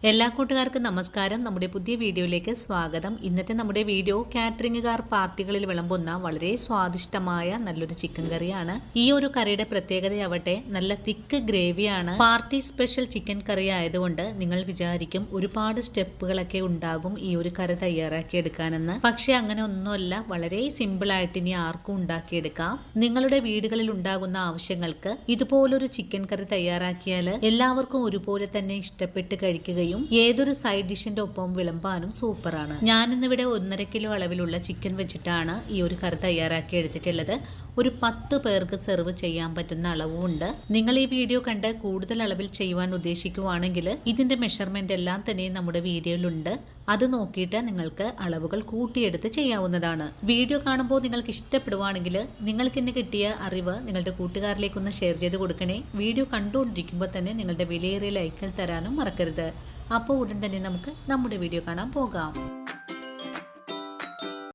എല്ലാ കൂട്ടുകാർക്കും നമസ്കാരം. നമ്മുടെ പുതിയ വീഡിയോയിലേക്ക് സ്വാഗതം. ഇന്നത്തെ നമ്മുടെ വീഡിയോ കാറ്ററിംഗുകാർ പാർട്ടികളിൽ വിളമ്പുന്ന വളരെ സ്വാദിഷ്ടമായ നല്ലൊരു ചിക്കൻ കറിയാണ്. ഈ ഒരു കറിയുടെ പ്രത്യേകതയാവട്ടെ നല്ല തിക്ക് ഗ്രേവിയാണ്. പാർട്ടി സ്പെഷ്യൽ ചിക്കൻ കറി ആയതുകൊണ്ട് നിങ്ങൾ വിചാരിക്കും ഒരുപാട് സ്റ്റെപ്പുകളൊക്കെ ഉണ്ടാകും ഈ ഒരു കറി തയ്യാറാക്കി എടുക്കാനെന്ന്. പക്ഷെ അങ്ങനെ ഒന്നുമല്ല, വളരെ സിമ്പിൾ ആയിട്ട് ഇനി ആർക്കും ഉണ്ടാക്കിയെടുക്കാം. നിങ്ങളുടെ വീടുകളിൽ ഉണ്ടാകുന്ന ആവശ്യങ്ങൾക്ക് ഇതുപോലൊരു ചിക്കൻ കറി തയ്യാറാക്കിയാൽ എല്ലാവർക്കും ഒരുപോലെ തന്നെ ഇഷ്ടപ്പെട്ട് കഴിക്കുകയും ഏതൊരു സൈഡ് ഡിഷിന്റെ ഒപ്പം വിളമ്പാനും സൂപ്പറാണ്. ഞാനിന്നിവിടെ 1.5 കിലോ അളവിലുള്ള ചിക്കൻ വെച്ചിട്ടാണ് ഈ ഒരു കറി തയ്യാറാക്കി എടുത്തിട്ടുള്ളത്. ഒരു 10 പേർക്ക് സെർവ് ചെയ്യാൻ പറ്റുന്ന അളവുണ്ട്. നിങ്ങൾ ഈ വീഡിയോ കണ്ട് കൂടുതൽ അളവിൽ ചെയ്യുവാൻ ഉദ്ദേശിക്കുവാണെങ്കിൽ ഇതിന്റെ മെഷർമെന്റ് എല്ലാം തന്നെ നമ്മുടെ വീഡിയോയിലുണ്ട്. അത് നോക്കിയിട്ട് നിങ്ങൾക്ക് അളവുകൾ കൂട്ടിയെടുത്ത് ചെയ്യാവുന്നതാണ്. വീഡിയോ കാണുമ്പോൾ നിങ്ങൾക്ക് ഇഷ്ടപ്പെടുവാണെങ്കിൽ നിങ്ങൾക്ക് ഇന്ന് കിട്ടിയ അറിവ് നിങ്ങളുടെ കൂട്ടുകാരിലേക്കൊന്ന് ഷെയർ ചെയ്ത് കൊടുക്കണേ. വീഡിയോ കണ്ടുകൊണ്ടിരിക്കുമ്പോൾ തന്നെ നിങ്ങളുടെ വിലയേറിയ ലൈക്കുകൾ തരാനും മറക്കരുത്. അപ്പോൾ ഉടൻ തന്നെ നമുക്ക് നമ്മുടെ വീഡിയോ കാണാൻ പോകാം.